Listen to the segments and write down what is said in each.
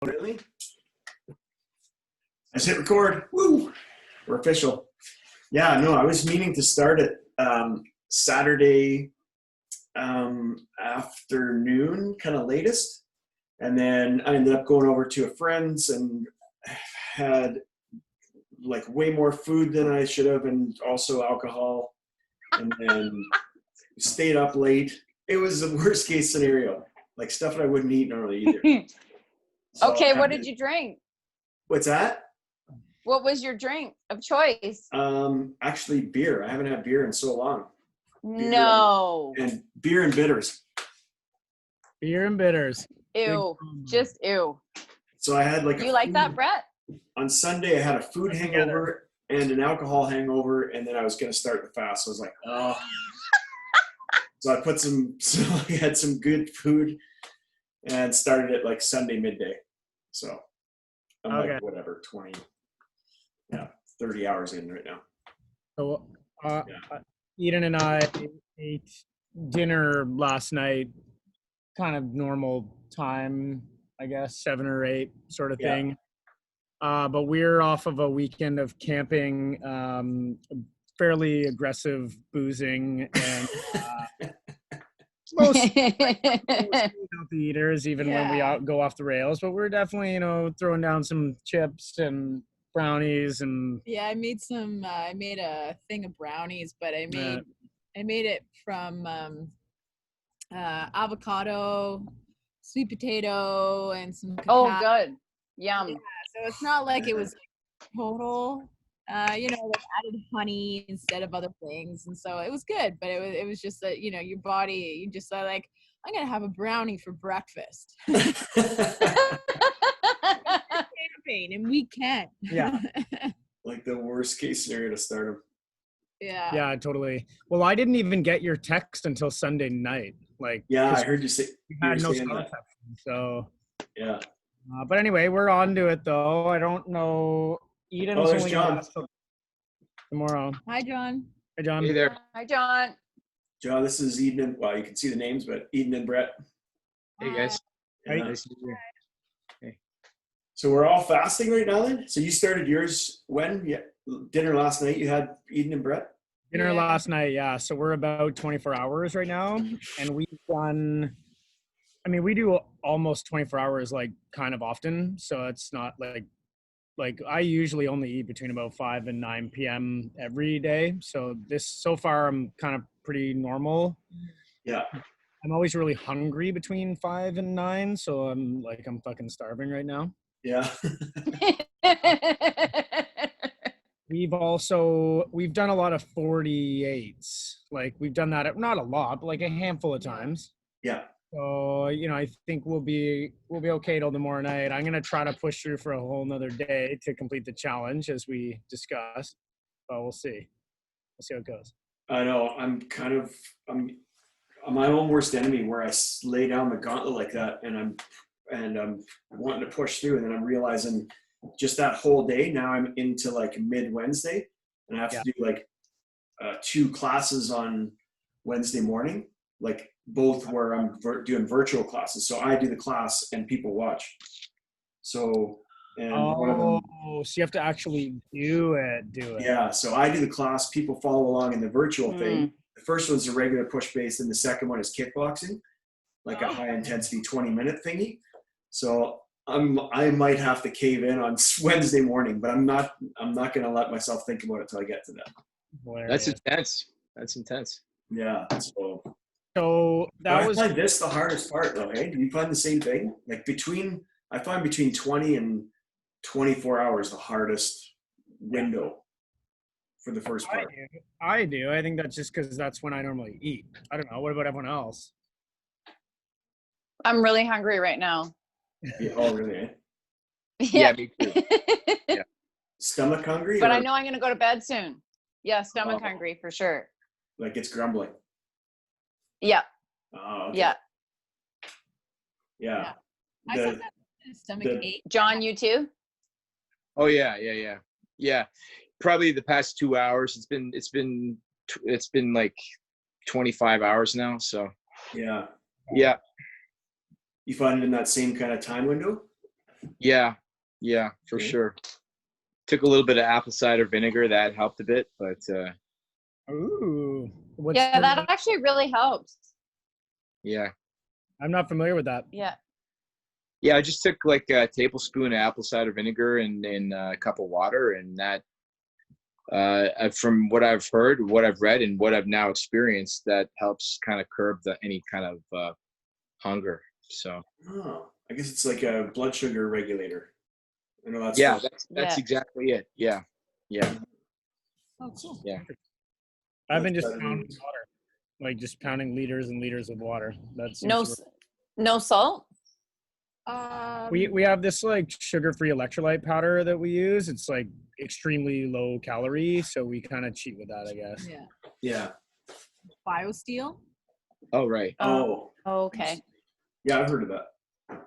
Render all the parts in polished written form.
Really? I just hit record. Woo! We're official. Yeah, no, I was meaning to start it Saturday afternoon, kind of latest. And then I ended up going over to a friend's and had like way more food than I should have, and also alcohol. And then stayed up late. It was the worst case scenario, like stuff that I wouldn't eat normally either. So okay, what did you drink? What's that? What was your drink of choice? Actually beer. I haven't had beer in so long. Beer No. and beer and bitters. Beer and bitters. Ew. Just ew. So I had like You like that, Brett? On Sunday I had a food hangover and an alcohol hangover, and then I was gonna start the fast. So I was like, oh. So I I had some good food and started it like Sunday midday. So I'm like whatever, 30 hours in right now. So Eden and I ate dinner last night, kind of normal time, I guess, 7 or 8 sort of thing. But we're off of a weekend of camping, fairly aggressive boozing, and most healthy eaters, even when we go off the rails. But we're definitely, throwing down some chips and brownies and I made a thing of brownies, but I made it from avocado, sweet potato, and some cacao. Oh, good. Yum. Yeah, so it's not like it was total like added honey instead of other things, and so it was good, but it was just that your body, you just thought like, I'm gonna have a brownie for breakfast. Campaign, and we can. Like the worst case scenario to start them. Yeah, totally. Well, I didn't even get your text until Sunday night. I heard you say you had no that. So yeah. But anyway, we're on to it though. I don't know. Eden's there's John. Tomorrow. Hi, John. Hi, John. Hey there. Hi, John. John, this is Eden and, well, you can see the names, but Eden and Brett. Hey guys. Yeah. Nice to meet you. Hey. So we're all fasting right now then? So you started yours when? Yeah, dinner last night you had Eden and Brett? Dinner last night, yeah. So we're about 24 hours right now. And we do almost 24 hours, like, kind of often. So it's not like I usually only eat between about 5 and 9 p.m. every day. So so far I'm kind of pretty normal. Yeah. I'm always really hungry between 5 and 9. So I'm fucking starving right now. Yeah. We've done a lot of 48s. Like, we've done that, not a lot, but like a handful of times. Yeah. So, I think we'll be okay till tomorrow night. I'm going to try to push through for a whole nother day to complete the challenge as we discussed, but we'll see. We'll see how it goes. I know. I'm my own worst enemy, where I lay down the gauntlet like that and I'm wanting to push through, and then I'm realizing just that whole day, now I'm into like mid Wednesday, and I have to do like 2 classes on Wednesday morning, like both where I'm doing virtual classes. So I do the class and people watch. So, and one of them, so you have to actually do it. Yeah. So I do the class, people follow along in the virtual thing. The first one's a regular push base, and the second one is kickboxing, like a high intensity 20-minute thingy. So I might have to cave in on Wednesday morning, but I'm not going to let myself think about it till I get to that. That's intense. Yeah. So I find this the hardest part though, hey? Do you find the same thing? Like I find between 20 and 24 hours the hardest window for the first part. I do. I think that's just because that's when I normally eat. I don't know. What about everyone else? I'm really hungry right now. Yeah, oh, really? Eh? Yeah, me too. Yeah. Stomach hungry? But I know I'm going to go to bed soon. Yeah, stomach hungry for sure. Like it's grumbling? Yeah. Oh, okay. Yeah. Yeah. I sometimes have stomach ache. John, you too? Oh yeah. Probably the past 2 hours. It's been like 25 hours now. So yeah. Yeah. You find it in that same kind of time window? Yeah, yeah, for Okay. sure. Took a little bit of apple cider vinegar, that helped a bit, but Ooh. What's Yeah, the, that actually really helps. yeah. I'm not familiar with that. Yeah. Yeah, I just took like a tablespoon of apple cider vinegar and a cup of water, and that, from what I've heard, what I've read, and what I've now experienced, that helps kind of curb any kind of hunger. So Oh, I guess it's like a blood sugar regulator. I know that's yeah, for that's Yeah. exactly it. Yeah, yeah, Oh, cool. yeah. I've been blood just sugar pounding and- water, like just pounding liters and liters of water. That seems No, to work. no salt. We have this like sugar-free electrolyte powder that we use. It's like extremely low calorie, so we kind of cheat with that, I guess. Yeah. Yeah. BioSteel. Oh, right. Oh, Okay. yeah, I've heard of that.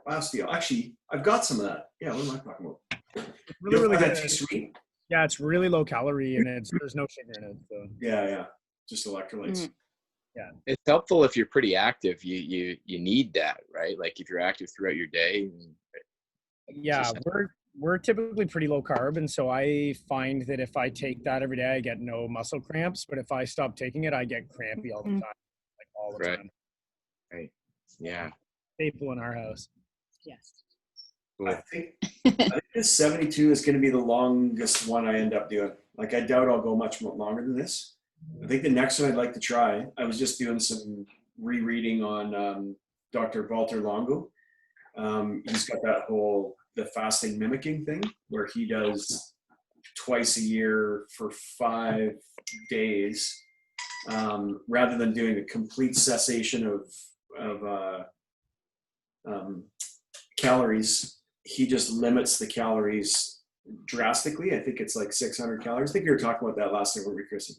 Last deal. Actually, I've got some of that. Yeah, what am I talking about? It's You really, don't really find that good. too sweet? Yeah, it's really low calorie and there's no sugar in it. So Yeah, yeah. Just electrolytes. Mm. It's helpful if you're pretty active. You need that, right? Like if you're active throughout your day. yeah, we're typically pretty low carb, and so I find that if I take that every day, I get no muscle cramps. But if I stop taking it, I get crampy all the Mm. time, like all the Right. time. Right. Yeah. Staple in our house. Yes. Cool. I think this 72 is going to be the longest one I end up doing. Like, I doubt I'll go much longer than this. I think the next one I'd like to try, I was just doing some rereading on Dr. Walter Longo. He's got that whole, the fasting mimicking thing where he does twice a year for 5 days, rather than doing a complete cessation of calories. He just limits the calories drastically. I think it's like 600 calories. I think you were talking about that last time, weren't we, Chrissy?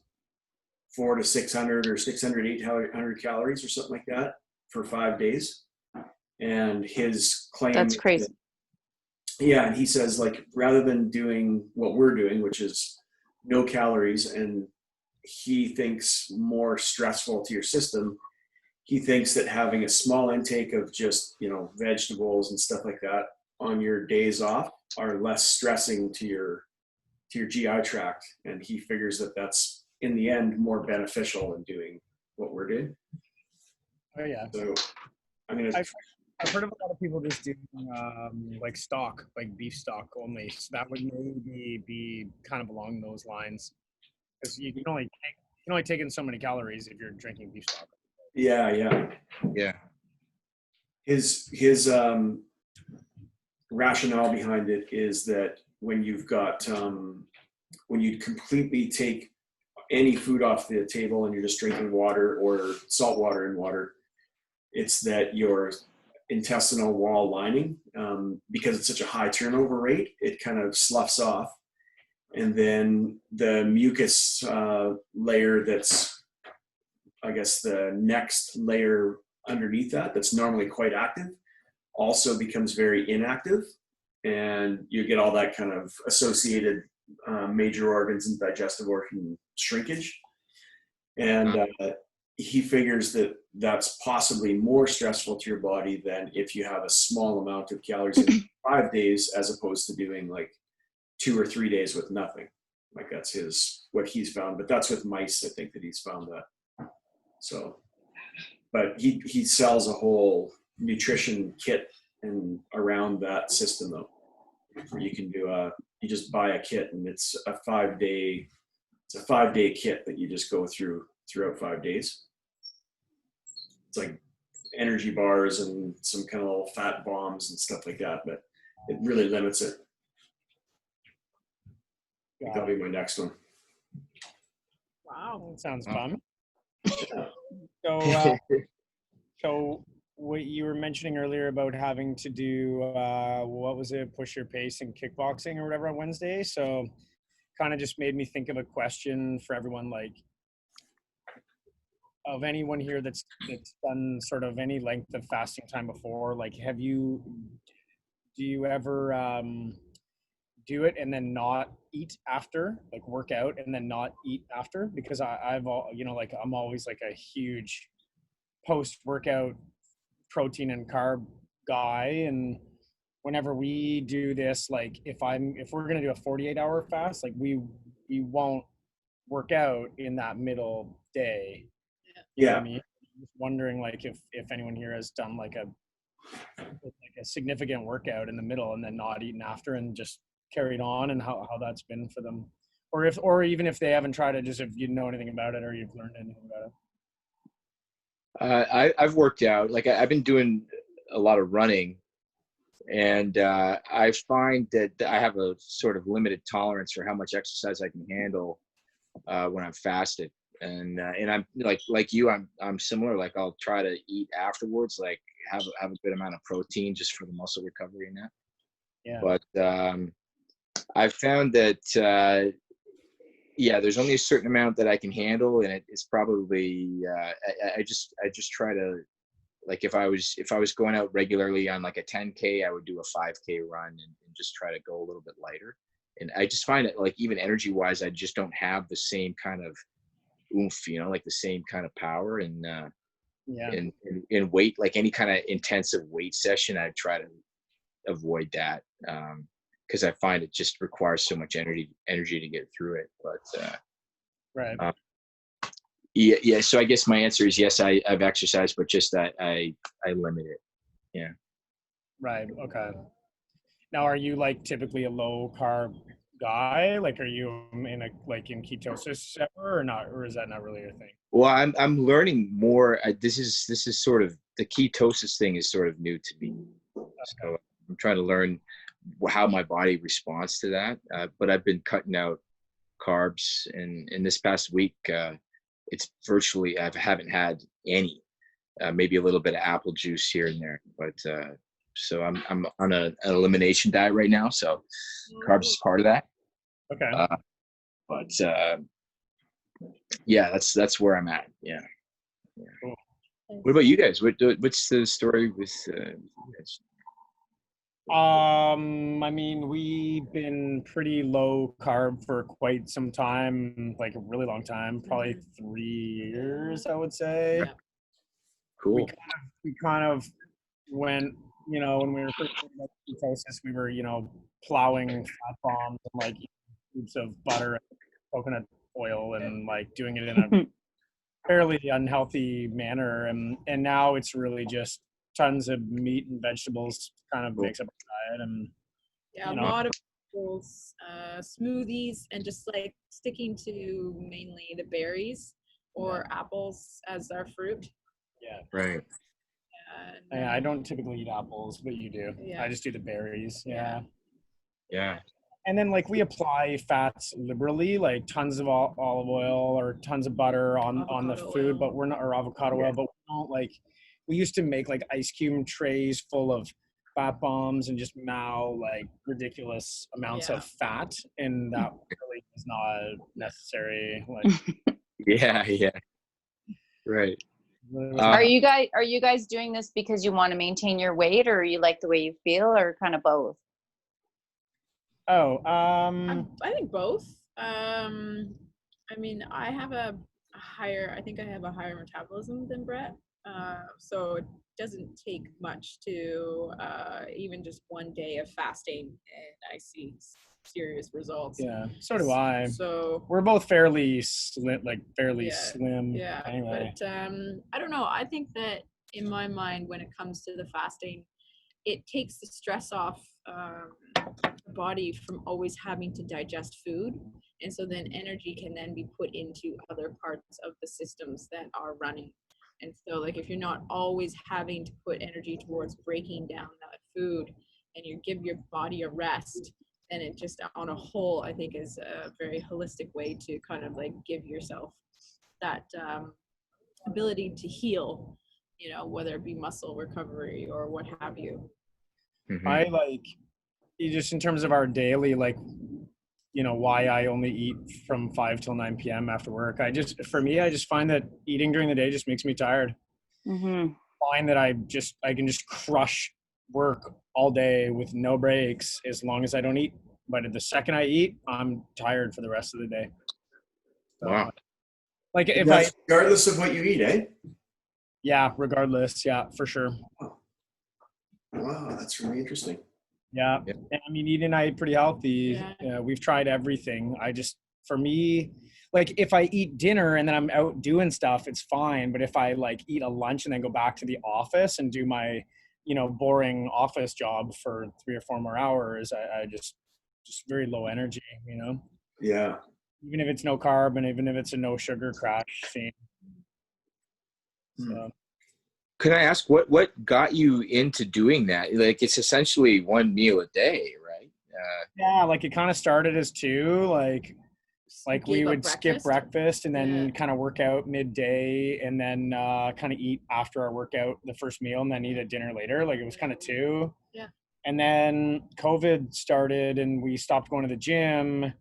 400 to 600 or 600, 800 calories or something like that for 5 days. And his claim That's is crazy. that, yeah, and he says, like, rather than doing what we're doing, which is no calories, and he thinks more stressful to your system, he thinks that having a small intake of just, vegetables and stuff like that on your days off are less stressing to your GI tract, and he figures that that's in the end more beneficial than doing what we're doing. Oh yeah, So I'm gonna. I've heard of a lot of people just doing like stock, like beef stock only. So that would maybe be kind of along those lines, because you can only take in so many calories if you're drinking beef stock. Yeah. Yeah. His rationale behind it is that when you've got when you completely take any food off the table and you're just drinking water or salt water and water, it's that your intestinal wall lining, because it's such a high turnover rate, it kind of sloughs off, and then the mucus layer that's, I guess, the next layer underneath that's normally quite active, also becomes very inactive, and you get all that kind of associated major organs and digestive organ shrinkage. And he figures that that's possibly more stressful to your body than if you have a small amount of calories in 5 days, as opposed to doing like 2 or 3 days with nothing. Like, that's what he's found, but that's with mice, I think, that he's found that. So, but he sells a whole nutrition kit and around that system, though, where you can do you just buy a kit, and it's a 5-day kit that you just go throughout 5 days. It's like energy bars and some kind of little fat bombs and stuff like that, but it really limits it. I think that'll be my next one. Wow, that sounds Oh. fun. Yeah. So what you were mentioning earlier about having to do, what was it, push your pace and kickboxing or whatever on Wednesday. So kind of just made me think of a question for everyone, like, of anyone here that's done sort of any length of fasting time before. Like, do you ever do it and then not eat after, like work out and then not eat after? Because I've like, I'm always like a huge post-workout protein and carb guy, and whenever we do this, like if we're gonna do a 48-hour fast, like we won't work out in that middle day. You know what I mean? I'm just wondering like if anyone here has done like a significant workout in the middle and then not eaten after and just carried on, and how that's been for them, or even if they haven't tried it, just if you know anything about it or you've learned anything about it. I've worked out. Like I've been doing a lot of running, and I find that I have a sort of limited tolerance for how much exercise I can handle when I'm fasted. And I'm like you, I'm similar. Like I'll try to eat afterwards, like have a good amount of protein just for the muscle recovery and that. Yeah. But I've found that there's only a certain amount that I can handle, and it's probably I just try to, like if I was going out regularly on like a 10K, I would do a 5K run and just try to go a little bit lighter. And I just find it like even energy wise, I just don't have the same kind of oomph, like the same kind of power and in weight, like any kind of intensive weight session, I try to avoid that because I find it just requires so much energy to get through it. But right. Yeah. So I guess my answer is yes. I've exercised, but just that I limit it. Yeah. Right. Okay. Now, are you like typically a low carb guy? Like, are you in ketosis ever, or not, or is that not really your thing? Well, I'm learning more. This is sort of the ketosis thing is sort of new to me. So I'm trying to learn how my body responds to that. But I've been cutting out carbs, and in this past week, it's virtually I haven't had any. Maybe a little bit of apple juice here and there, but so I'm on an elimination diet right now. So carbs is part of that. Okay. But yeah, that's where I'm at. Yeah. Cool. What about you guys? What's the story with you guys? I mean, we've been pretty low carb for quite some time, like a really long time, probably 3 years, I would say. Cool. We kind of went, when we were first talking about ketosis, we were, plowing fat bombs and like scoops of butter and coconut oil and like doing it in a fairly unhealthy manner. And now it's really just tons of meat and vegetables kind of makes up our diet. And a lot of vegetables, smoothies, and just like sticking to mainly the berries or apples as our fruit. Yeah. Right. I don't typically eat apples, but you do. Yeah. I just do the berries. Yeah. Yeah. And then like we apply fats liberally, like tons of olive oil or tons of butter on the food, but we're not, or avocado oil, but we don't like, we used to make like ice cube trays full of fat bombs and just like ridiculous amounts of fat, and that really is not necessary. Like Yeah. Right. Are you guys doing this because you want to maintain your weight, or you like the way you feel, or kind of both? I think both. I mean, I have a higher metabolism than Brett. So it doesn't take much to even just one day of fasting, and I see serious results. Yeah, so do I. So we're both fairly slim, slim. Yeah, anyway. But I don't know. I think that in my mind, when it comes to the fasting, it takes the stress off the body from always having to digest food, and so then energy can then be put into other parts of the systems that are running. And so like if you're not always having to put energy towards breaking down that food, and you give your body a rest, then it just on a whole I think is a very holistic way to kind of like give yourself that ability to heal, whether it be muscle recovery or what have you. Mm-hmm. I like, just in terms of our daily, like, why I only eat from 5 till 9 p.m. after work. I just find that eating during the day just makes me tired. Mm-hmm. Find that I can just crush work all day with no breaks as long as I don't eat. But the second I eat, I'm tired for the rest of the day. So, Wow. Like if That's regardless of what you eat, eh? Yeah, regardless. Yeah, for sure. Wow, that's really interesting. Yeah. Yep. And I mean, Eden and I eat pretty healthy. Yeah. We've tried everything. For me, like if I eat dinner and then I'm out doing stuff, it's fine. But if I like eat a lunch and then go back to the office and do my, boring office job for 3 or 4 more hours, I just very low energy, Yeah. even if it's no carb and even if it's a no sugar crash scene. Hmm. So. Could I ask what got you into doing that? Like it's essentially one meal a day, right? Yeah, like it kind of started as 2, like we Gave up would skip breakfast and then kind of work out midday and then kind of eat after our workout the first meal and then eat at dinner later. Like it was kind of 2. Yeah. And then COVID started and we stopped going to the gym.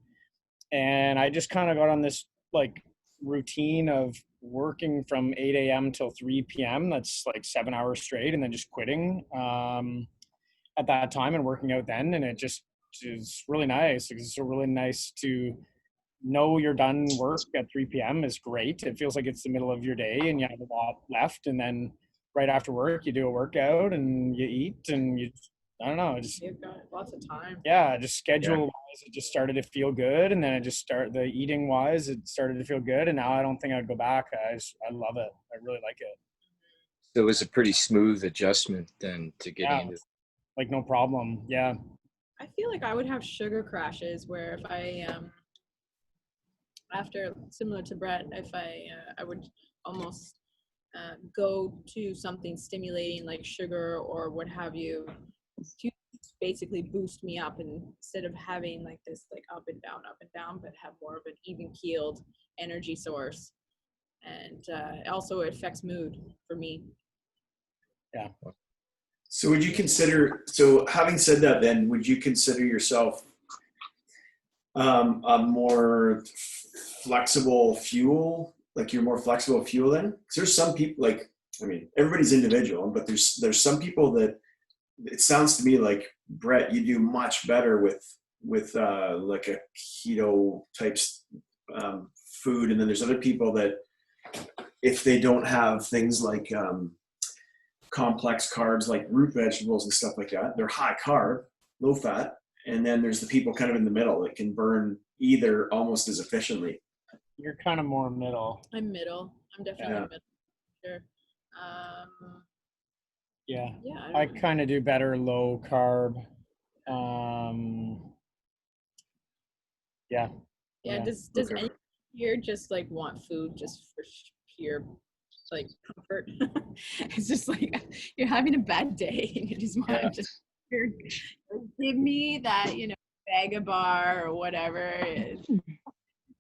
And I just kind of got on this like routine of working from 8 a.m. till 3 p.m. That's like 7 hours straight and then just quitting at that time and working out then. And it just is really nice. It's really nice to know you're done work at 3 p.m. is great. It feels like it's the middle of your day and you have a lot left. And then right after work, you do a workout and you eat and I don't know, You've got lots of time. yeah, just schedule wise, it just started to feel good. And then the eating wise, it started to feel good. And now I don't think I'd go back. I love it. I really like it. So it was a pretty smooth adjustment then to getting into. Like no problem. Yeah. I feel like I would have sugar crashes where if I after, similar to Brett, if I would almost go to something stimulating like sugar or what have you to basically boost me up, and instead of having like this like up and down, but have more of an even keeled energy source. And also it affects mood for me. Yeah. So having said that, then would you consider yourself a more flexible fuel? Like you're more flexible fuel then? Because there's some people everybody's individual, but there's some people that it sounds to me like, Brett, you do much better with like a keto type food, and then there's other people that if they don't have things like complex carbs like root vegetables and stuff like that, they're high carb, low fat, and then there's the people kind of in the middle that can burn either almost as efficiently. You're kind of more middle. I'm middle. I'm definitely middle. Sure. Yeah. Yeah. I kind of do better low carb. Yeah. Does anyone here just like want food just for pure like comfort? It's just like you're having a bad day and you just want to give me that, Bag bar or whatever.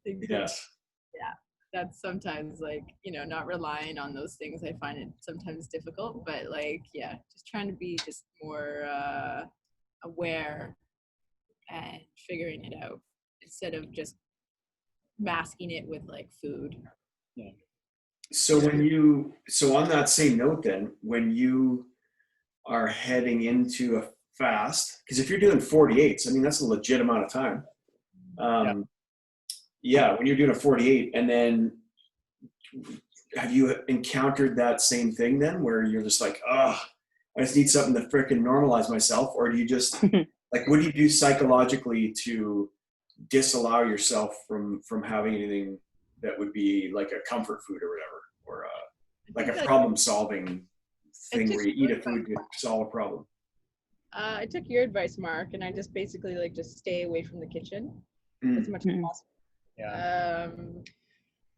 Yes. Yeah. That's sometimes like, not relying on those things. I find it sometimes difficult, but like, just trying to be just more aware and figuring it out instead of just masking it with like food. Yeah. So on that same note then, when you are heading into a fast, because if you're doing 48s, I mean, that's a legit amount of time. When you're doing a 48, and then have you encountered that same thing then where you're just like, I just need something to freaking normalize myself? Or do you just like, what do you do psychologically to disallow yourself from having anything that would be like a comfort food or whatever, or like a problem solving thing where you eat a food to solve a problem? I took your advice, Mark, and I just basically like just stay away from the kitchen as much as possible. Yeah.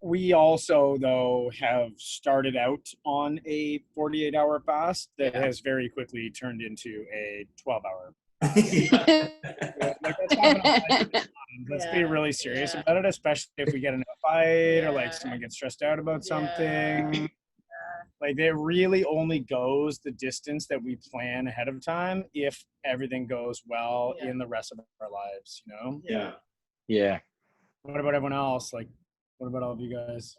We also, though, have started out on a 48-hour fast that has very quickly turned into a 12-hour. Let's be really serious about it, especially if we get in a fight or like someone gets stressed out about something. Like it really only goes the distance that we plan ahead of time if everything goes well in the rest of our lives, Yeah. What about everyone else? Like, what about all of you guys?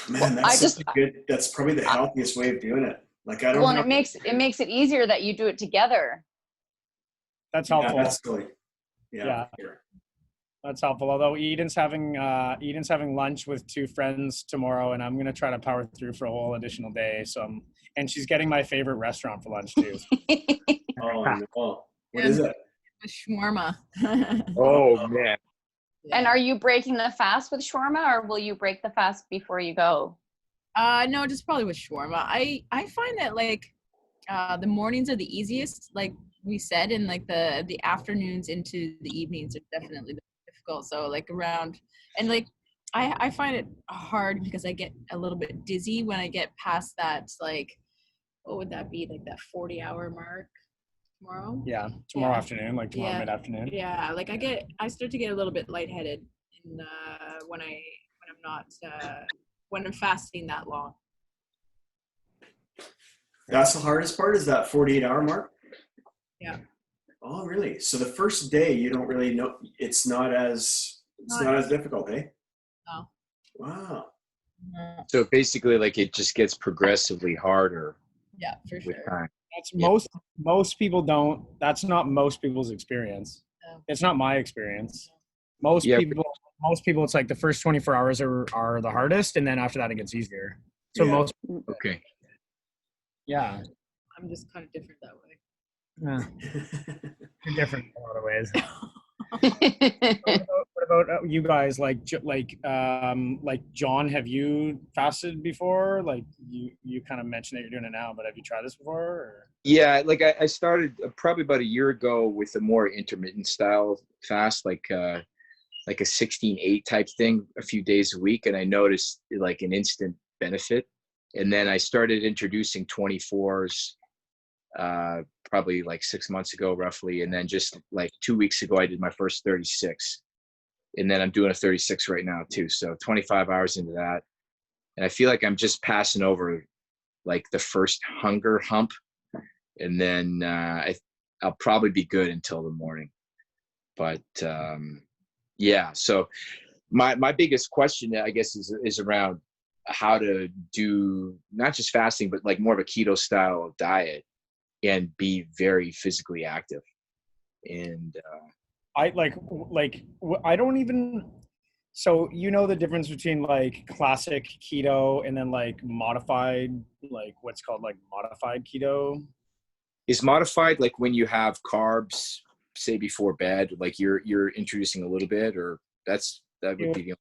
Man, that's probably the healthiest way of doing it. Like I don't Well, and it makes it easier that you do it together. That's helpful. Yeah, that's silly. Yeah. Sure. That's helpful. Although Eden's having lunch with 2 friends tomorrow, and I'm gonna try to power through for a whole additional day. And she's getting my favorite restaurant for lunch too. Oh no. What is it? Shawarma. Oh man. And are you breaking the fast with shawarma, or will you break the fast before you go? No, just probably with shawarma. I find that like the mornings are the easiest, like we said, and like the afternoons into the evenings are definitely difficult. So like around, and like I find it hard because I get a little bit dizzy when I get past that, like, what would that be, like that 40-hour mark tomorrow? Yeah, tomorrow Yeah. afternoon, like tomorrow Yeah. mid-afternoon. Yeah, like I start to get a little bit lightheaded in, when I'm not when I'm fasting that long. That's the hardest part, is that 48-hour mark? Yeah. Oh, really? So the first day you don't really know, it's not as difficult, eh? No. Wow. So basically, like it just gets progressively harder Yeah, for with sure. time. That's Yeah. most people don't. That's not most people's experience. No. It's not my experience. Most Yeah. people, it's like the first 24 hours are the hardest, and then after that it gets easier. So Yeah. most, Okay. yeah, I'm just kind of different that way. you're different in a lot of ways. What about you guys? Like John, have you fasted before? Like you kind of mentioned that you're doing it now, but have you tried this before? Or? Yeah, like I started probably about a year ago with a more intermittent style fast, like a 16-8 type thing, a few days a week, and I noticed like an instant benefit. And then I started introducing 24s probably like 6 months ago roughly, and then just like 2 weeks ago I did my first 36, and then I'm doing a 36 right now too, so 25 hours into that, and I feel like I'm just passing over like the first hunger hump, and then I'll probably be good until the morning. But yeah, so my biggest question, I guess, is around how to do not just fasting but like more of a keto style diet and be very physically active. And I I don't even. So you know the difference between like classic keto and then like modified, like what's called like modified keto. is modified like when you have carbs, say before bed, like you're introducing a little bit, or that would be the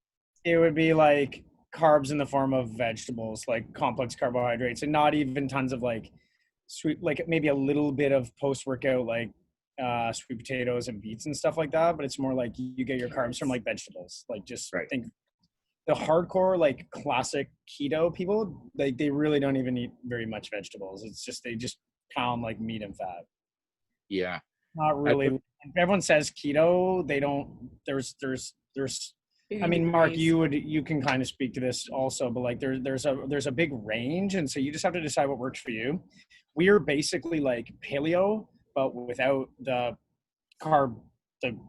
It would be like carbs in the form of vegetables, like complex carbohydrates, and not even tons of like sweet, like maybe a little bit of post-workout, like sweet potatoes and beets and stuff like that. But it's more like you get your carbs from like vegetables. Like just right. think the hardcore, like classic keto people, like they really don't even eat very much vegetables. It's just, they just pound like meat and fat. Yeah. Not really. Everyone says keto. They don't, there's I mean, Mark, you can kind of speak to this also, but like there's a big range, and so you just have to decide what works for you. We are basically like paleo, but without the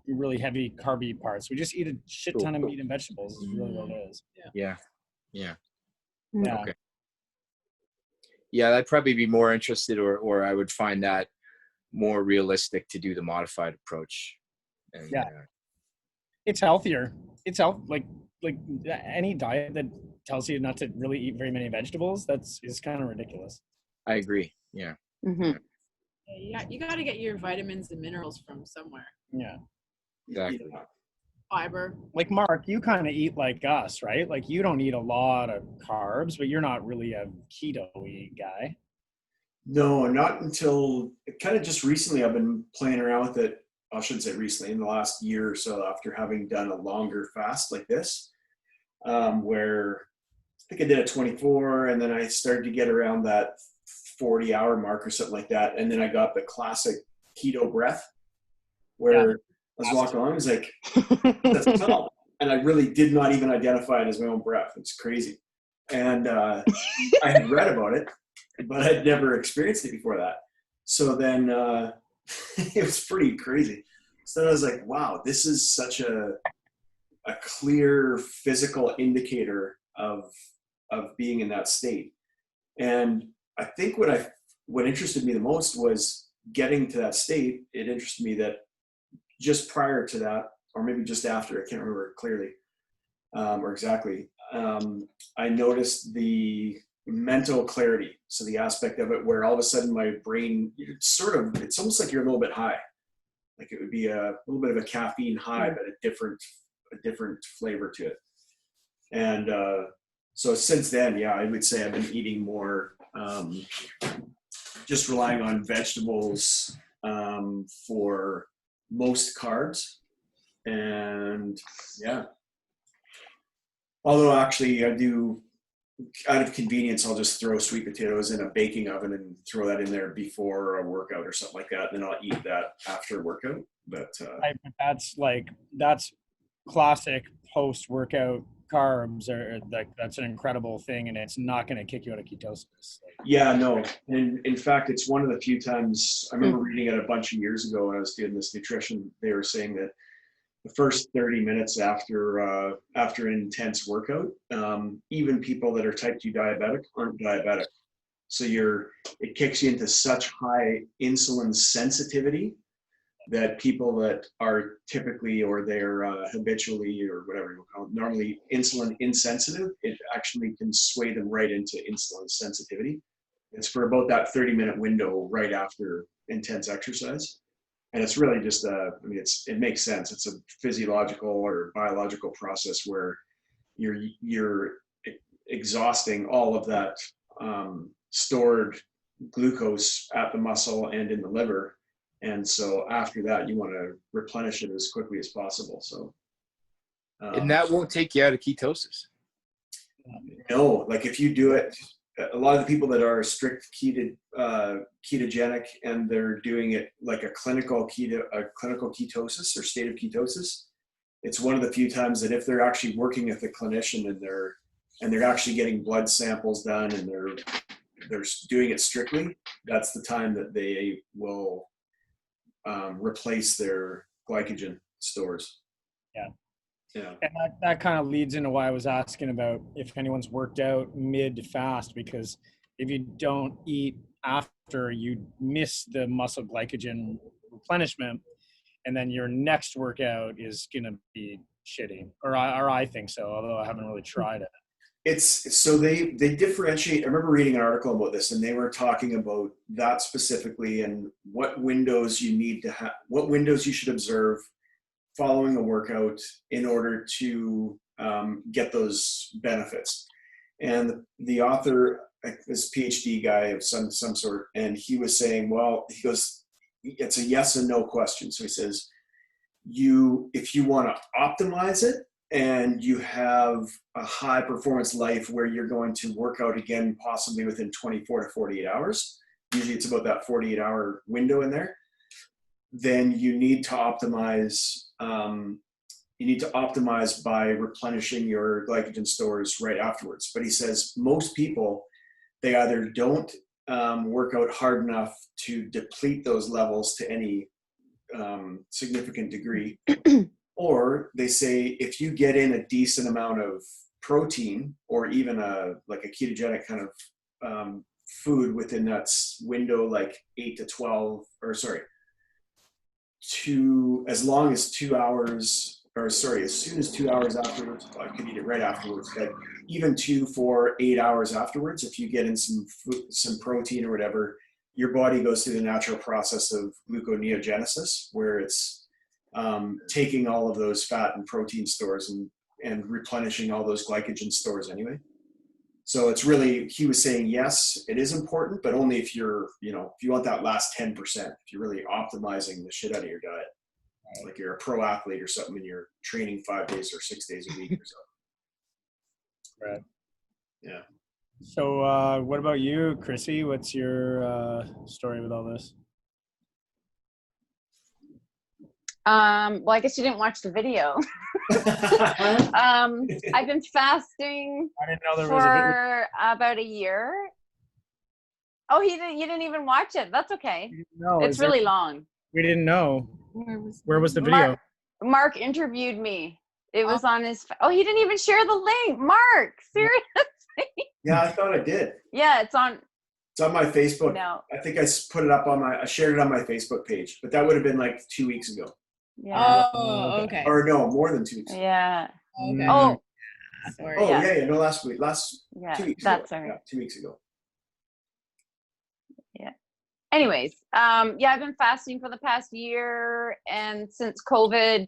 really heavy carby parts. We just eat a shit ton of meat and vegetables. Is really what it is. Yeah. Yeah. Okay. Yeah, I'd probably be more interested, or I would find that more realistic to do the modified approach. And, yeah. It's healthier. It's like any diet that tells you not to really eat very many vegetables, is kind of ridiculous. I agree. Yeah. Mm-hmm. Yeah, you got to get your vitamins and minerals from somewhere. Yeah. Exactly. Fiber. Like Mark, you kind of eat like us, right? Like you don't eat a lot of carbs, but you're not really a keto-y guy. No, not until kind of just recently. I've been playing around with it. I shouldn't say recently, in the last year or so, after having done a longer fast like this, where I think I did a 24, and then I started to get around that 40-hour mark or something like that. And then I got the classic keto breath, where I was walking along, I was like, that's the smell. And I really did not even identify it as my own breath. It's crazy. And I had read about it, but I'd never experienced it before that. So then it was pretty crazy. So I was like, wow, this is such a clear physical indicator of being in that state. And I think what interested me the most was getting to that state. It interested me that just prior to that, or maybe just after, I can't remember clearly or exactly, I noticed the mental clarity. So the aspect of it where all of a sudden my brain, it's almost like you're a little bit high. Like it would be a little bit of a caffeine high, but a different flavor to it. And so since then, yeah, I would say I've been eating more, just relying on vegetables for most carbs. And yeah, although actually I do, out of convenience, I'll just throw sweet potatoes in a baking oven and throw that in there before a workout or something like that. And then I'll eat that after a workout. But that's classic post-workout carbs are like, that's an incredible thing, and it's not going to kick you out of ketosis. yeah, no. And in fact, it's one of the few times I remember reading it a bunch of years ago when I was doing this nutrition. They were saying that the first 30 minutes after an intense workout, even people that are type 2 diabetic aren't diabetic. So it kicks you into such high insulin sensitivity that people that are typically, or they're habitually, or whatever you call it, normally insulin insensitive, it actually can sway them right into insulin sensitivity. It's for about that 30-minute window right after intense exercise. And it's really just it makes sense. It's a physiological or biological process where you're exhausting all of that stored glucose at the muscle and in the liver. And so after that, you want to replenish it as quickly as possible. So, and that won't take you out of ketosis. No, like if you do it, a lot of the people that are strict ketogenic and they're doing it like a clinical ketosis or state of ketosis, it's one of the few times that if they're actually working with a clinician and they're actually getting blood samples done and they're doing it strictly, that's the time that they will replace their glycogen stores. Yeah. Yeah. And that kind of leads into why I was asking about if anyone's worked out mid-fast, because if you don't eat after, you miss the muscle glycogen replenishment, and then your next workout is going to be shitty. Or I think so, although I haven't really tried it. It's so they differentiate. I remember reading an article about this, and they were talking about that specifically and what windows you need to have, what windows you should observe following a workout in order to get those benefits. And the author, this PhD guy of some sort, and he was saying, well, he goes, it's a yes and no question. So he says, if you want to optimize it, and you have a high performance life where you're going to work out again, possibly within 24 to 48 hours, usually it's about that 48-hour window in there, then you need to optimize. You need to optimize by replenishing your glycogen stores right afterwards. But he says most people, they either don't work out hard enough to deplete those levels to any significant degree, or they say if you get in a decent amount of protein or even like a ketogenic kind of food within that window, like 8 to 12, or sorry, as long as 2 hours, or sorry, as soon as 2 hours afterwards, I could eat it right afterwards, but even 2, 4, 8 hours afterwards, if you get in some food, some protein or whatever, your body goes through the natural process of gluconeogenesis, where it's taking all of those fat and protein stores and replenishing all those glycogen stores anyway. So it's really, he was saying, yes, it is important, but only if you're, if you want that last 10%, if you're really optimizing the shit out of your diet, like you're a pro athlete or something and you're training 5 days or 6 days a week or something. Right. Yeah. So what about you, Chrissy? What's your story with all this? Well, I guess you didn't watch the video. I've been fasting I didn't know there was a video. for about a year. Oh, you didn't even watch it. That's okay. No, It's really long. We didn't know. Where was the video? Mark interviewed me. It was on his. Oh, he didn't even share the link. Mark, seriously? Yeah, I thought I did. Yeah, it's on my Facebook. No. I think I put it up I shared it on my Facebook page, but that would have been like 2 weeks ago. Yeah. Oh, okay. Or no, more than 2 weeks ago. Yeah. Okay. Oh, Sorry. Oh, Yeah. yeah, no, last 2 weeks yeah. ago. That's all right. Yeah, 2 weeks ago. anyways, yeah, I've been fasting for the past year, and since COVID,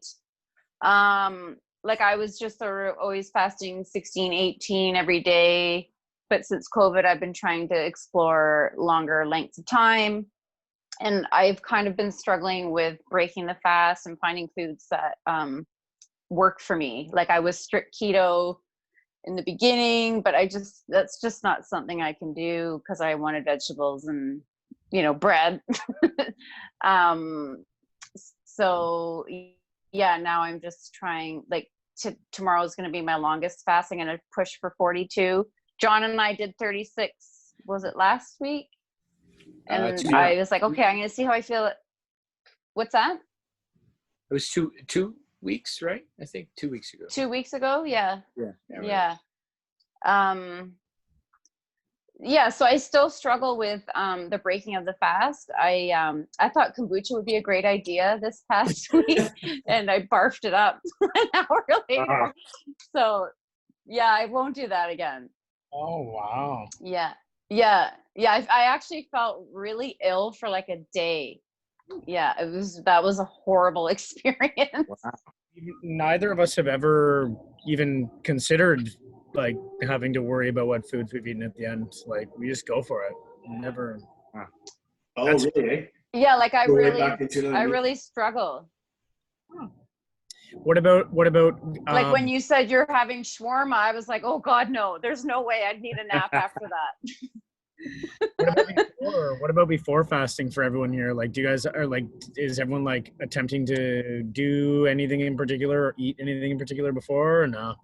like I was just always fasting 16, 18 every day. But since COVID, I've been trying to explore longer lengths of time. And I've kind of been struggling with breaking the fast and finding foods that work for me. Like I was strict keto in the beginning, but that's just not something I can do because I wanted vegetables and, bread. So yeah, now I'm just trying, like tomorrow is going to be my longest fast. I'm going to push for 42. John and I did 36. Was it last week? And I was like, okay, I'm going to see how I feel. What's that? It was two weeks, right? I think 2 weeks ago. 2 weeks ago. Yeah. Yeah. Yeah. So I still struggle with the breaking of the fast. I thought kombucha would be a great idea this past week, and I barfed it up an hour later. So yeah, I won't do that again. Oh, wow. Yeah. I actually felt really ill for like a day. Yeah, that was a horrible experience. Wow. Neither of us have ever even considered like having to worry about what foods we've eaten at the end. Like we just go for it. Never. Oh, really? Yeah, like I Go right back into the meat. really struggle. What about Like when you said you're having shawarma, I was like, oh God, no, there's no way I'd need a nap after that. what about before fasting for everyone here? Like, do you guys are like, is everyone like attempting to do anything in particular or eat anything in particular before or no?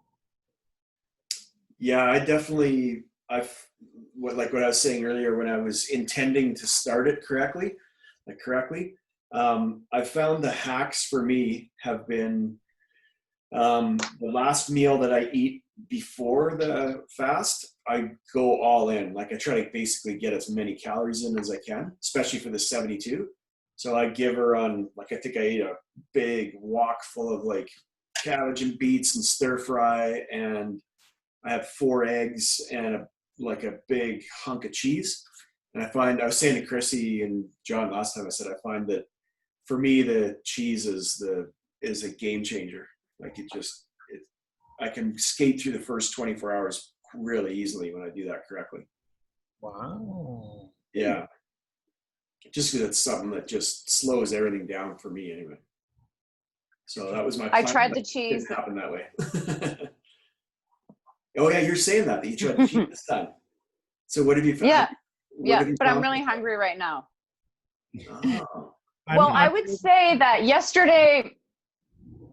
Yeah, I definitely, like what I was saying earlier, when I was intending to start it correctly, I found the hacks for me have been the last meal that I eat before the fast, I go all in. Like I try to basically get as many calories in as I can, especially for the 72. So I give her on, like, I think I ate a big wok full of like cabbage and beets and stir fry, and I had 4 eggs and a big hunk of cheese. And I was saying to Chrissy and John last time, I said, I find that for me, the cheese is a game changer. Like I can skate through the first 24 hours really easily when I do that correctly. Wow. Yeah. Just because it's something that just slows everything down for me anyway. So that was my plan. I tried the cheese. It didn't happen that way. Oh yeah, you're saying that you tried the cheese this time. So what have you found? Yeah, but I'm really hungry right now. Oh. Well, I would say that yesterday,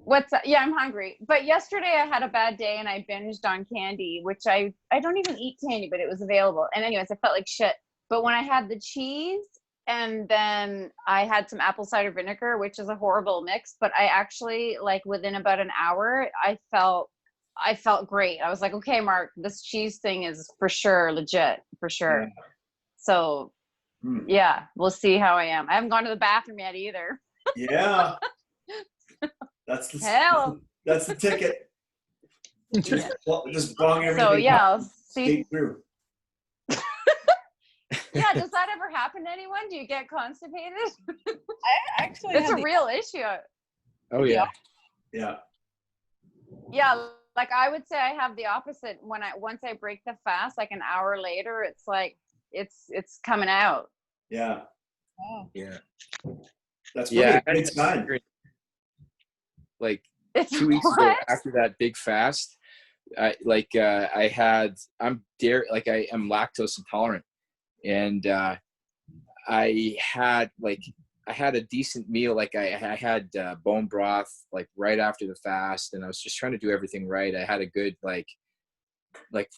I'm hungry. But yesterday I had a bad day and I binged on candy, which I don't even eat candy, but it was available. And anyways, I felt like shit. But when I had the cheese and then I had some apple cider vinegar, which is a horrible mix, but I actually, like, within about an hour, I felt great. I was like, okay, Mark, this cheese thing is for sure legit, for sure. Yeah. So yeah, we'll see how I am. I haven't gone to the bathroom yet either. Yeah. That's the ticket. Just bong everything. So yeah, I'll see. Through. Yeah, does that ever happen to anyone? Do you get constipated? I actually it's a real issue. Oh yeah. Yeah. Yeah, like I would say I have the opposite. Once I break the fast, like an hour later, it's like it's coming out. Yeah. Oh. Yeah. That's really a good sign. Like 2 weeks ago after that big fast, I'm lactose intolerant, and I had a decent meal. Like I had bone broth like right after the fast, and I was just trying to do everything right. I had a good like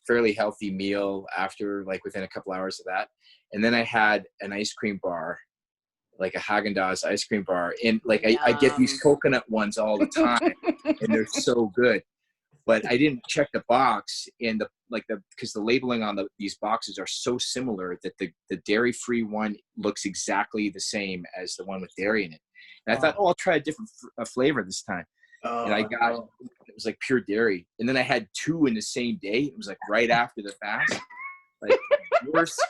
fairly healthy meal after, like within a couple hours of that, and then I had an ice cream bar, like a Haagen-Dazs ice cream bar, and like I get these coconut ones all the time, and they're so good. But I didn't check the box because the labeling on these boxes are so similar that the dairy-free one looks exactly the same as the one with dairy in it. And I thought, I'll try a different flavor this time. And I got it was like pure dairy. And then I had 2 in the same day. It was like right after the fast. Like worst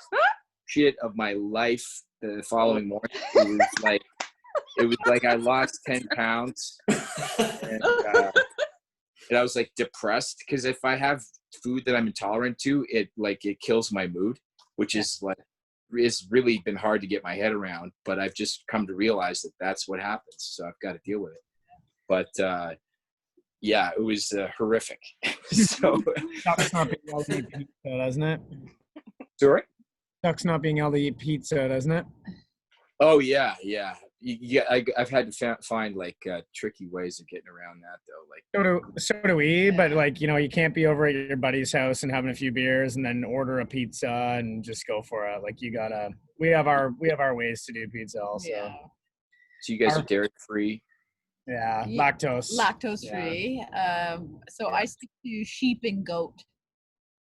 shit of my life the following morning. It was like I lost 10 pounds, and I was like depressed because if I have food that I'm intolerant to, it kills my mood, which is like it's really been hard to get my head around. But I've just come to realize that that's what happens, so I've got to deal with it. But yeah, it was horrific. So Chuck's not being able to eat pizza, doesn't it? sorry. Chuck's not being able to eat pizza, doesn't it? Oh yeah. Yeah, I've had to find like tricky ways of getting around that though. Like So do we, but like, you can't be over at your buddy's house and having a few beers and then order a pizza and just go for it. Like we have our ways to do pizza also. Yeah. so you guys are dairy free. Yeah, Yeah. lactose. Lactose Yeah. free. So I stick to sheep and goat.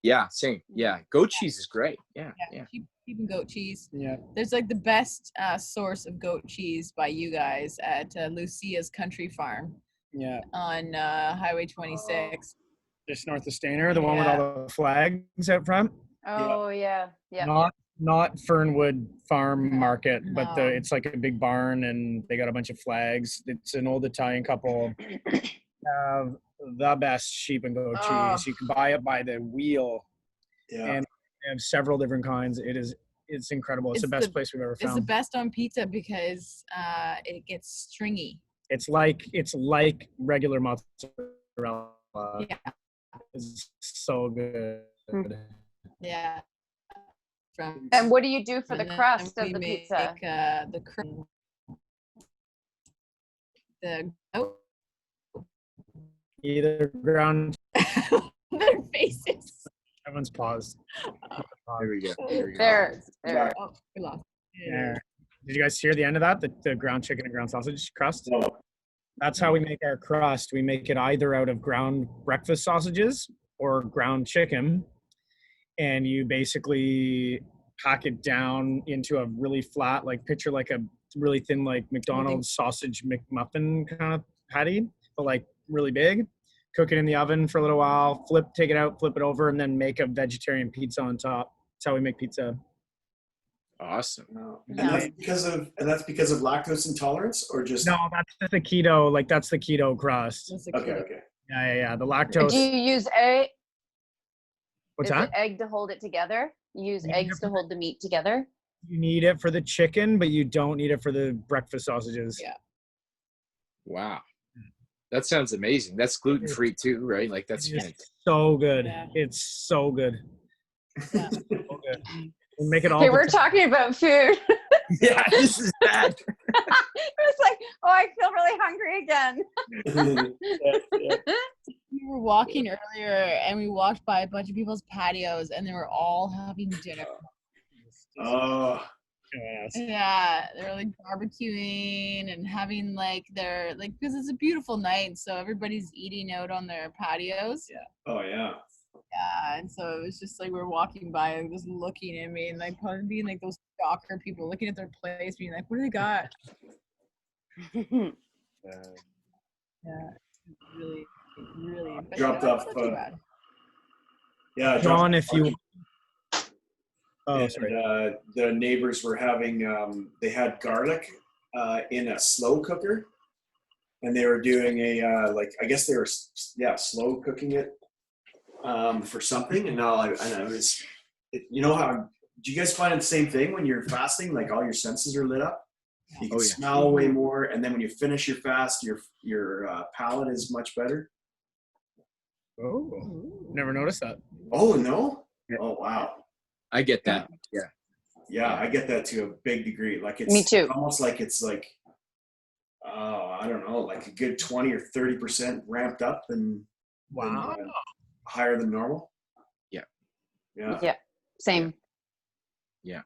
Yeah, same. Yeah, goat cheese is great. Yeah. Sheep and goat cheese. Yeah. There's like the best source of goat cheese by you guys at Lucia's Country Farm Yeah. on Highway 26. Just north of Stainer, the one with all the flags out front. Oh yeah. Not Fernwood Farm Market, but No. it's like a big barn and they got a bunch of flags. It's an old Italian couple. Have the best sheep and goat cheese. You can buy it by the wheel, Yeah. and they have several different kinds. It's incredible. It's the best place we've ever It's the found. best on pizza because it gets stringy. It's like regular mozzarella. Yeah. It's so good. Yeah. And what do you do for the And then crust of we the make, pizza? the goat. Either ground. Their faces. Everyone's paused. There we go. There. Oh, we lost. There. Did you guys hear the end of that? The ground chicken and ground sausage crust? No. That's how we make our crust. We make it either out of ground breakfast sausages or ground chicken. And you basically pack it down into a really flat, like picture like a really thin, like McDonald's sausage McMuffin kind of patty, but like really big. Cook it in the oven for a little while, take it out, flip it over, and then make a vegetarian pizza on top. That's how we make pizza. Awesome. And that's because of lactose intolerance, or just No, that's the keto. Like that's the keto crust. okay. Yeah. The lactose. Do you use egg? What's Is that? it egg to hold it together? You use Yeah, eggs to hold the meat together? You need it for the chicken, but you don't need it for the breakfast sausages. Yeah. Wow. That sounds amazing. That's gluten free too, right? Like that's It's fantastic. so good. Yeah. It's so good. Yeah. So good. We make it all. Okay, the we're time. talking about food. Yeah, this is bad. It's like, oh, I feel really hungry again. We were walking earlier and we walked by a bunch of people's patios and they were all having dinner. Oh, Yes. Yeah, they were like barbecuing and having like their because it's a beautiful night, so everybody's eating out on their patios. Yeah. oh yeah. Yeah, and so it was just like we're walking by and just looking at me and like probably being like those stalker people looking at their place, being like, "What do they got?" Yeah, really, really. But Dropped you know, off, it's not too bad. Yeah, John, if you. Oh, and, sorry. the neighbors were having they had garlic in a slow cooker, and they were doing a I guess they were slow cooking it for something. And now I was you know how do you guys find the same thing when you're fasting, like all your senses are lit up, you can smell way more, and then when you finish your fast your palate is much better? Oh, never noticed that. Oh no. Oh wow. I get that. Yeah, I get that to a big degree. Like it's Me too. almost like it's like, I don't know, like a good 20 or 30% ramped up and Wow. higher than normal. Yeah. Yeah. Yeah, same. Yeah.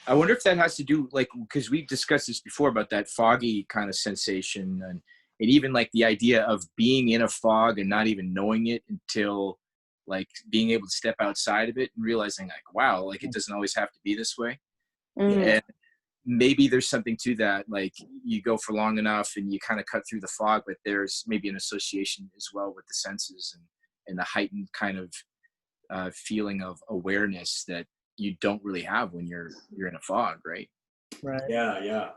I wonder if that has to do because we've discussed this before about that foggy kind of sensation and even like the idea of being in a fog and not even knowing it until like being able to step outside of it and realizing like, wow, like it doesn't always have to be this way. Mhm. And maybe there's something to that. Like you go for long enough and you kind of cut through the fog, but there's maybe an association as well with the senses and the heightened kind of feeling of awareness that you don't really have when you're in a fog, right? Right. Yeah, yeah.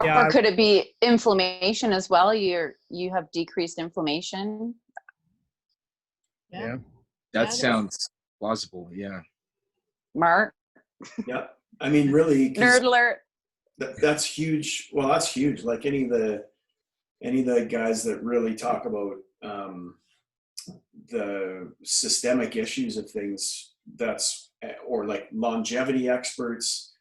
Yeah. Or could it be inflammation as well? You have decreased inflammation. Yeah. That sounds plausible. Yeah. Mark, Yeah. I mean, really, 'cause nerd alert. that's huge. Well, that's huge. Like any of the guys that really talk about the systemic issues of things, or like longevity experts,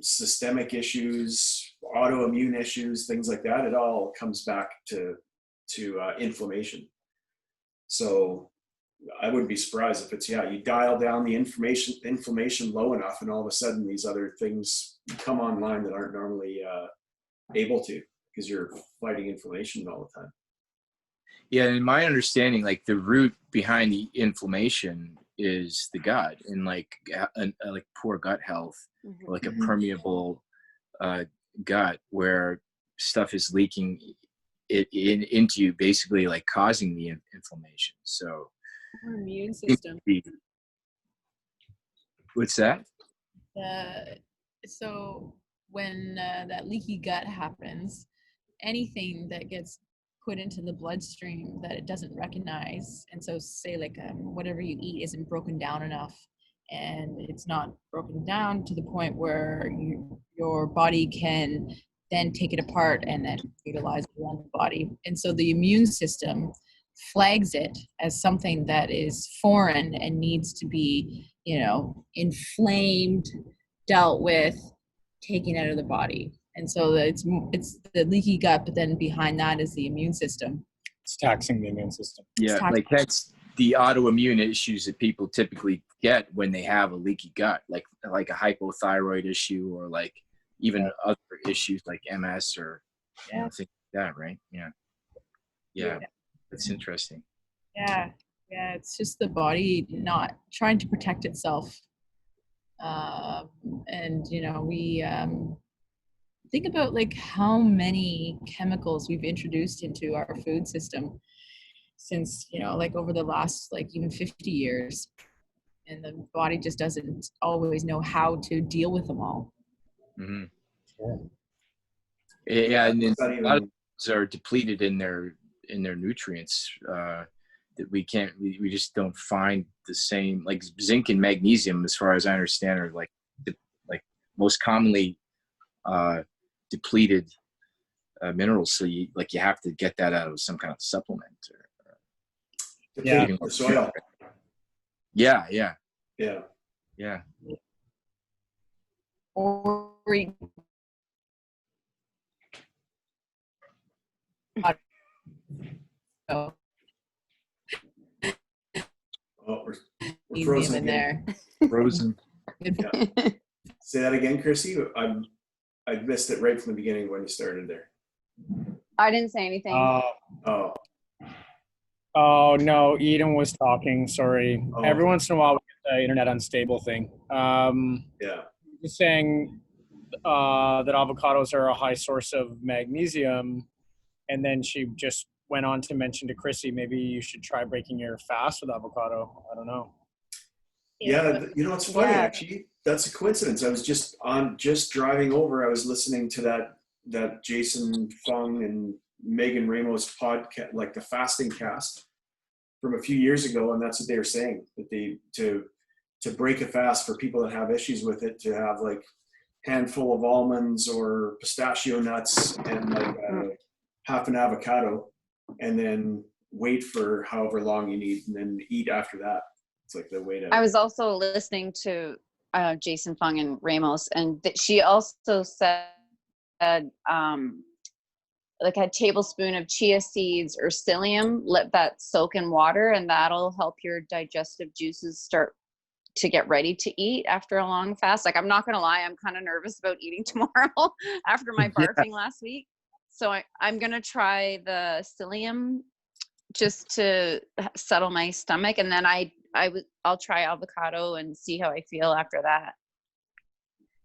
systemic issues, autoimmune issues, things like that. It all comes back to inflammation. So I wouldn't be surprised if it's, you dial down the inflammation low enough, and all of a sudden these other things come online that aren't normally able to, because you're fighting inflammation all the time. Yeah, in my understanding, like the root behind the inflammation is the gut, and like poor gut health, like a permeable gut where stuff is leaking into you, basically like causing the inflammation. So Our immune system. What's that? So when that leaky gut happens, anything that gets put into the bloodstream that it doesn't recognize, and so say like whatever you eat isn't broken down enough, and it's not broken down to the point where your body can then take it apart and then utilize it around the body. And so the immune system flags it as something that is foreign and needs to be, inflamed, dealt with, taken out of the body. And so it's the leaky gut, but then behind that is the immune system. It's taxing the immune system. Yeah, like that's the autoimmune issues that people typically get when they have a leaky gut, like a hypothyroid issue, or like even other issues like MS or things like that, right? Yeah, that's interesting. Yeah, it's just the body not trying to protect itself. And we think about like how many chemicals we've introduced into our food system since like over the last like even 50 years, and the body just doesn't always know how to deal with them all. Mm-hmm. Sure. Yeah, and then a lot of things are depleted in their nutrients that we just don't find the same, like zinc and magnesium, as far as I understand, are like most commonly depleted minerals. So you have to get that out of some kind of supplement or The soil. Yeah. Or Oh, we're magnesium frozen in again. there. Frozen. Yeah. Say that again, Chrissy. I missed it right from the beginning when you started there. I didn't say anything. Oh. Oh no, Eden was talking. Sorry. Oh. Every once in a while we get the internet unstable thing. Yeah. Just saying that avocados are a high source of magnesium, and then she just went on to mention to Chrissy, maybe you should try breaking your fast with avocado. I don't know. Yeah, it's funny actually. That's a coincidence. I was just driving over. I was listening to that Jason Fung and Megan Ramos podcast, like the fasting cast from a few years ago, and that's what they were saying, that they to break a fast for people that have issues with it, to have like handful of almonds or pistachio nuts and like half an avocado, and then wait for however long you need, and then eat after that. It's like the way to. I was also listening to Jason Fung and Ramos, and she also said like a tablespoon of chia seeds or psyllium, let that soak in water, and that'll help your digestive juices start to get ready to eat after a long fast. Like, I'm not gonna lie, I'm kind of nervous about eating tomorrow after my barfing last week. So I'm gonna try the psyllium just to settle my stomach, and then I'll try avocado and see how I feel after that.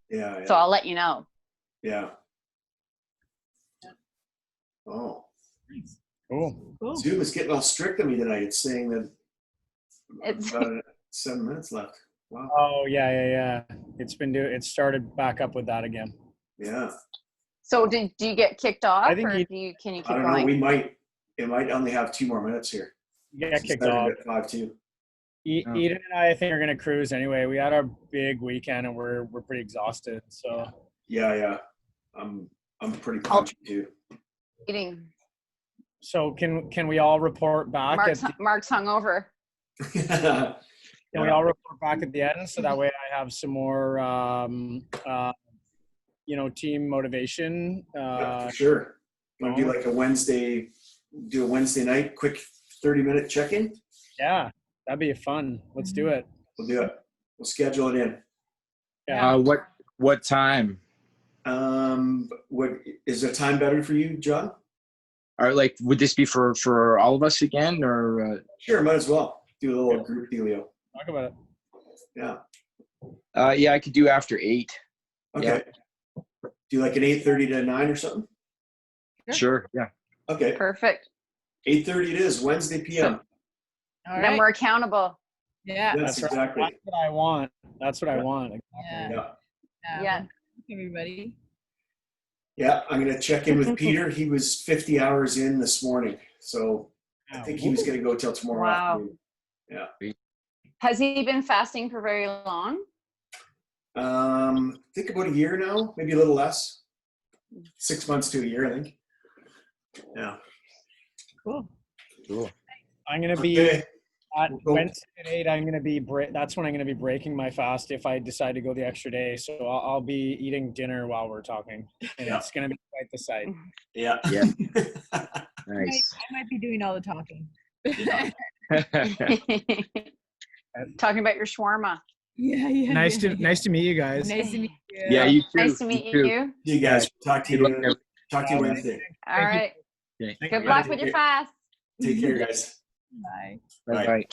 Yeah. So I'll let you know. Yeah. Oh. Cool. Zoom is getting all strict on me tonight. It's saying that It's about 7 minutes left. Wow. Oh yeah. It started back up with that again. Yeah. So do you get kicked off, I think or you- can you I keep don't know. going? It might only have 2 more minutes here. Get It kicked started off. at 5-2. Oh. Eden and I think are gonna cruise anyway. We had our big weekend and we're pretty exhausted. So Yeah. I'm pretty punchy too. Eating. so can we all report back Mark's hungover. Can we all report back at the end so that way I have some more team motivation? Yeah, for sure. Want to do like a Wednesday night, quick 30-minute check-in? Yeah, that'd be fun. Let's do it. We'll do it. We'll schedule it in. Yeah. What time? What is the time better for you, John? Or like, would this be for all of us again, or? Sure, might as well do a little group dealio. Talk about it. Yeah. Yeah, I could do after 8. Okay. Do like an 8:30 to 9 or something? Sure. Yeah. Okay. Perfect. 8:30 it is, Wednesday PM. All Then right. we're accountable. Yeah. Yes, That's right. exactly. That's what I want. That's what I want. Exactly. Yeah. Yeah. Yeah. Everybody. Yeah, I'm gonna check in with Peter. He was 50 hours in this morning, so I think he was gonna go till tomorrow Wow. afternoon. Has he been fasting for very long? I think about a year now, maybe a little less. 6 months to a year, I think. Yeah. Cool. Cool. I'm gonna be Okay. at Cool. Wednesday at 8. I'm gonna be that's when I'm gonna be breaking my fast if I decide to go the extra day. So I'll be eating dinner while we're talking, and Yeah. it's gonna be quite the sight. Yeah. Yeah. I Nice. might be doing all the talking. Talking about your shawarma. Yeah. Nice to meet you guys. Nice to meet you. Yeah, you too. Nice to meet too. you. See you guys. Talk to Good luck, you. everyone. Talk to you Wednesday. All right. Okay. Thank Good you. luck with your fast. Take care, guys. Bye. Bye Bye. bye.